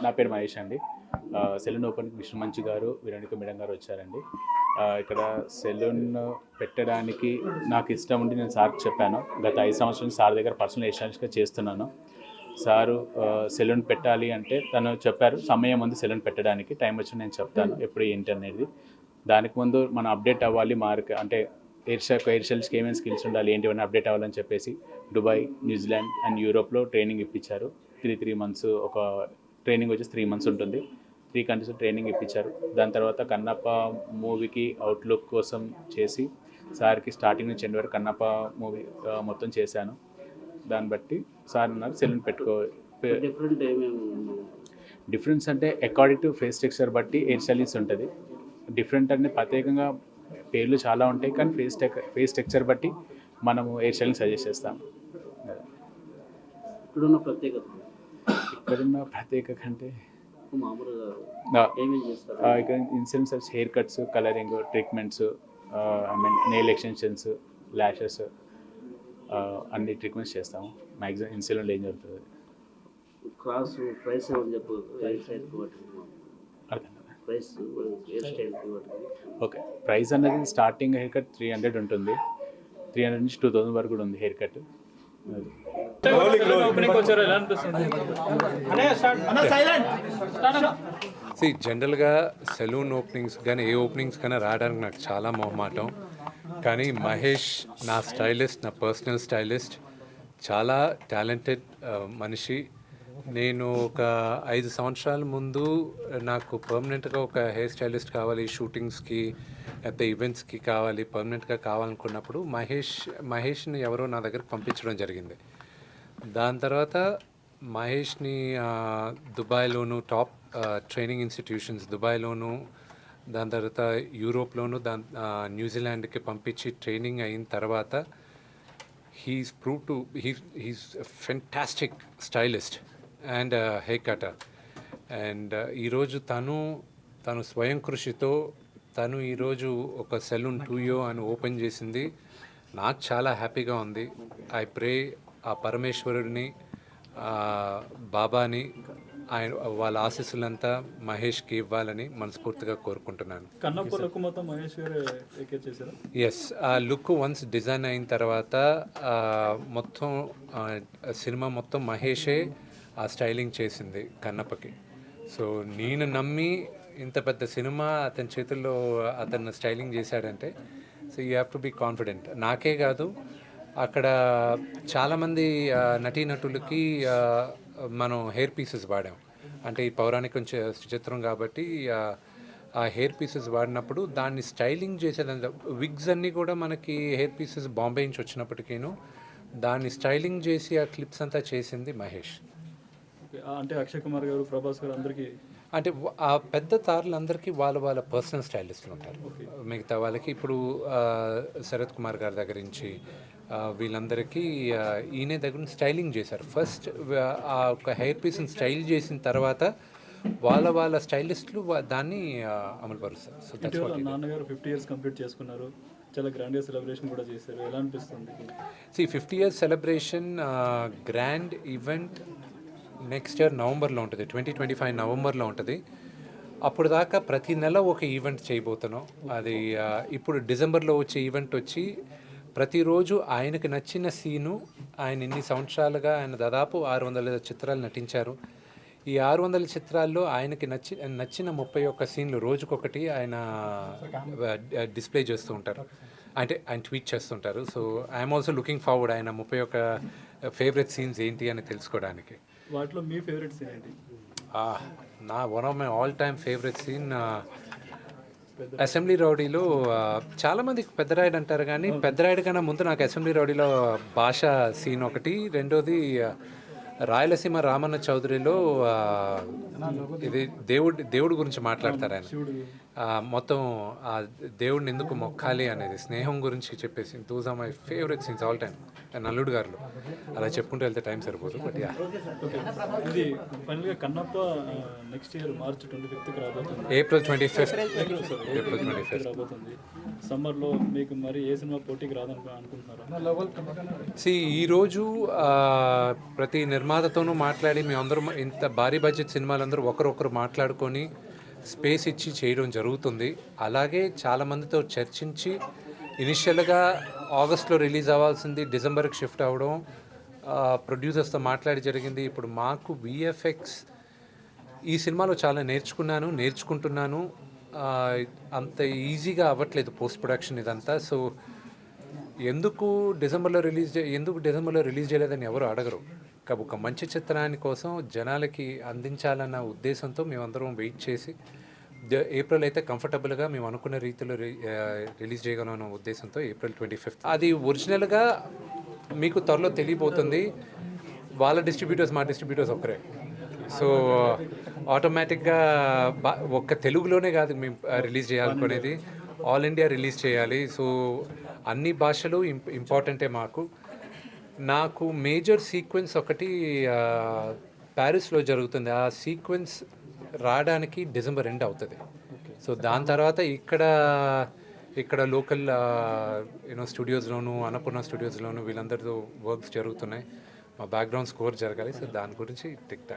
నా పేరు మహేష్ అండి. సెలూన్ ఓపెన్కి విష్ణు మంచు గారు, విరణిక మేడం గారు వచ్చారండి. ఇక్కడ సెలూన్ పెట్టడానికి నాకు ఇష్టం ఉండి నేను సార్కి చెప్పాను. గత 5 సంవత్సరాల నుంచి సార్ దగ్గర పర్సనల్ అసిస్టెంట్గా చేస్తున్నాను. సారు సెలూన్ పెట్టాలి అంటే తను చెప్పారు, సమయం ఉంది సెలూన్ పెట్టడానికి, టైం వచ్చి నేను చెప్తాను ఎప్పుడు ఏంటి అనేది. దానికి ముందు మనం అప్డేట్ అవ్వాలి, అంటే ఎయిర్ సెల్స్కి ఏమేమి స్కిల్స్ ఉండాలి ఏంటి అని అప్డేట్ అవ్వాలని చెప్పేసి దుబాయ్, న్యూజిలాండ్ అండ్ యూరోప్లో ట్రైనింగ్ ఇప్పించారు. 3 months ఒక ట్రైనింగ్ వచ్చేసి 3 months ఉంటుంది. 3 countries ట్రైనింగ్ ఇప్పించారు. దాని తర్వాత కన్నప్ప మూవీకి అవుట్లుక్ కోసం చేసి సార్కి స్టార్టింగ్ నుంచి ఎండ్ వరకు కన్నప్ప మూవీ మొత్తం చేశాను. దాన్ని బట్టి సార్ ఉన్నారు సెలూన్ డిఫరెన్స్ అంటే అకార్డింగ్ టు ఫేస్ టెక్స్చర్ బట్టి హెయిర్ స్టైలింగ్స్ ఉంటుంది. డిఫరెంట్ అంటే ప్రత్యేకంగా పేర్లు చాలా ఉంటాయి, కానీ ఫేస్ టెక్స్చర్ బట్టి మనము హెయిర్ స్టైలింగ్ సజెస్ట్ చేస్తాము. ఇక్కడున్న ప్రత్యేకత అంటే మామూలుగా ఇక్కడ insense hair cuts, colouring, treatments, nail extensions, lashes అన్ని ట్రీట్మెంట్స్ చేస్తాము. మ్యాక్సిమం ఇన్సెలూన్లో ఏం జరుగుతుంది. క్రాస్ ప్రైస్ ఏమని చెప్పు, హెయిర్ స్టైల్కి ప్రైస్ హెయిర్ స్టైల్కి ఓకే, ప్రైస్ అనేది స్టార్టింగ్ హెయిర్ కట్ 300 ఉంటుంది. 300 నుంచి 2000 వరకు కూడా ఉంది హెయిర్ కట్. జనరల్గా సెలూన్ ఓపెనింగ్స్ కానీ ఏ ఓపెనింగ్స్ కానీ రావడానికి నాకు చాలా మొహమాటం. కానీ మహేష్ నా స్టైలిస్ట్, నా పర్సనల్ స్టైలిస్ట్, చాలా టాలెంటెడ్ మనిషి. నేను ఒక 5 సంవత్సరాల ముందు నాకు పర్మనెంట్గా ఒక హెయిర్ స్టైలిస్ట్ కావాలి, షూటింగ్స్కి లేకపోతే ఈవెంట్స్కి కావాలి, పర్మనెంట్గా కావాలనుకున్నప్పుడు మహేష్ని ఎవరో నా దగ్గరకు పంపించడం జరిగింది. దాని తర్వాత మహేష్ని దుబాయ్లోను, టాప్ ట్రైనింగ్ ఇన్స్టిట్యూషన్స్ దుబాయ్లోను, దాని తర్వాత యూరోప్లోను, న్యూజిలాండ్కి పంపించి ట్రైనింగ్ అయిన తర్వాత he's fantastic stylist and hair cutter. And ఈరోజు తను స్వయం కృషితో తను ఈరోజు ఒక సెలూన్ 2 అని ఓపెన్ చేసింది. నాకు చాలా హ్యాపీగా ఉంది. ఐ ప్రే ఆ పరమేశ్వరుడిని, బాబాని, ఆయన వాళ్ళ ఆశీస్సులంతా మహేష్కి ఇవ్వాలని మనస్ఫూర్తిగా కోరుకుంటున్నాను. ఎస్, ఆ లుక్ వన్స్ డిజైన్ అయిన తర్వాత మొత్తం సినిమా మొత్తం మహేషే ఆ స్టైలింగ్ చేసింది కన్నప్పకి. సో నేను నమ్మి ఇంత పెద్ద సినిమా అతని చేతుల్లో అతను స్టైలింగ్ చేశాడంటే, so you have to be confident. నాకే కాదు, అక్కడ చాలామంది నటీనటులకి మనం హెయిర్ పీసెస్ వాడాం. అంటే ఈ పౌరాణిక చిత్రం కాబట్టి ఆ హెయిర్ పీసెస్ వాడినప్పుడు దాన్ని స్టైలింగ్ చేసేదంతా విగ్స్ అన్నీ కూడా మనకి హెయిర్ పీసెస్ బాంబే నుంచి వచ్చినప్పటికీను దాన్ని స్టైలింగ్ చేసి ఆ క్లిప్స్ అంతా చేసింది మహేష్. అంటే అక్షయ్ కుమార్ గారు, ప్రభాస్ గారు అందరికీ, అంటే ఆ పెద్ద తారలందరికీ వాళ్ళ పర్సనల్ స్టైలిస్టులు ఉంటారు. మిగతా వాళ్ళకి ఇప్పుడు శరత్ కుమార్ గారి దగ్గర నుంచి వీళ్ళందరికీ ఈయన దగ్గర స్టైలింగ్ చేశారు. ఫస్ట్ ఆ ఒక హెయిర్ పీస్ని స్టైల్ చేసిన తర్వాత వాళ్ళ స్టైలిస్టులు దాన్ని అమలుపరుస్తారు. So that's what. నాన్నగారు 50 years కంప్లీట్ చేసుకున్నారు, చాలా గ్రాండ్గా సెలబ్రేషన్ కూడా చేశారు. ఎలా అనిపిస్తుంది? 50 years celebration grand event next year నవంబర్లో ఉంటుంది, 2025 నవంబర్లో ఉంటుంది. అప్పుడు దాకా ప్రతి నెల ఒక ఈవెంట్ చేయబోతున్నాం. అది ఇప్పుడు డిసెంబర్లో వచ్చే ఈవెంట్ వచ్చి ప్రతిరోజు ఆయనకు నచ్చిన సీను, ఆయన ఇన్ని సంవత్సరాలుగా ఆయన దాదాపు 600 చిత్రాలు నటించారు. ఈ 600 చిత్రాల్లో ఆయనకి నచ్చిన 31 సీన్లు రోజుకొకటి ఆయన డిస్ప్లే చేస్తూ ఉంటారు, అంటే ఆయన ట్వీట్ చేస్తుంటారు. So I'm also looking forward ఆయన 31 ఫేవరెట్ సీన్స్ ఏంటి అని తెలుసుకోవడానికి. వాటిలో మీ ఫేవరెట్ సీన్ ఏంటి? నా one of my all time favourite scene assembly రౌడీలో. చాలామందికి పెద్దరాయుడు అంటారు, కానీ పెద్దరాయుడు కన్నా ముందు నాకు అసెంబ్లీ రౌడీలో భాష సీన్ ఒకటి. రెండోది రాయలసీమ రామన్న చౌదరిలో ఇది దేవుడి గురించి మాట్లాడతారు ఆయన. మొత్తం ఆ దేవుడిని ఎందుకు మొక్కాలి అనేది, స్నేహం గురించి చెప్పేసి. Those are my favourite scenes all time. నల్లుడు గారులు అలా చెప్పుకుంటూ వెళ్తే టైం సరిపోదు. బట్ యా, ఓకే, ఇది ఫైనల్గా Kannappa next year March 25th రాబోతుంది. April 25th. April 25th రాబోతుంది. సమ్మర్లో మీకు మరి ఏ సినిమా పోటీకి రాదనుకుంటున్నారా? ఈరోజు ప్రతి నిర్మాతతోనూ మాట్లాడి మేమందరం ఇంత భారీ బడ్జెట్ సినిమాలందరూ ఒకరొకరు మాట్లాడుకొని స్పేస్ ఇచ్చి చేయడం జరుగుతుంది. అలాగే చాలామందితో చర్చించి ఇనిషియల్గా ఆగస్ట్లో రిలీజ్ అవ్వాల్సింది డిసెంబర్కి షిఫ్ట్ అవ్వడం, ప్రొడ్యూసర్స్తో మాట్లాడి జరిగింది. ఇప్పుడు మాకు విఎఫ్ఎక్స్ ఈ సినిమాలో చాలా నేర్చుకుంటున్నాను. అంత ఈజీగా అవ్వట్లేదు పోస్ట్ ప్రొడక్షన్ ఇదంతా. సో ఎందుకు డిసెంబర్లో రిలీజ్ చేయలేదని ఎవరు అడగరు. ఒక మంచి చిత్రాన్ని కోసం జనాలకి అందించాలన్న ఉద్దేశంతో మేమందరం వెయిట్ చేసి ఏప్రిల్ అయితే కంఫర్టబుల్గా మేము అనుకున్న రీతిలో రిలీజ్ చేయగలమన్న ఉద్దేశంతో April 25th. అది ఒరిజినల్గా మీకు త్వరలో తెలియబోతుంది. వాళ్ళ డిస్ట్రిబ్యూటర్స్ మా డిస్ట్రిబ్యూటర్స్ ఒకరే. సో ఆటోమేటిక్గా ఒక్క తెలుగులోనే కాదు మేము రిలీజ్ చేయాలనుకునేది, ఆల్ ఇండియా రిలీజ్ చేయాలి. సో అన్ని భాషలు ఇంపార్టెంటే మాకు. నాకు మేజర్ సీక్వెన్స్ ఒకటి ప్యారిస్లో జరుగుతుంది. ఆ సీక్వెన్స్ రావడానికి డిసెంబర్ ఎండ్ అవుతుంది. సో దాని తర్వాత ఇక్కడ లోకల్ స్టూడియోస్లోను, అన్నపూర్ణ స్టూడియోస్లోను వీళ్ళందరితో వర్క్స్ జరుగుతున్నాయి. మా బ్యాక్గ్రౌండ్ స్కోర్ జరగాలి. సో దాని గురించి టిక్ టాక్.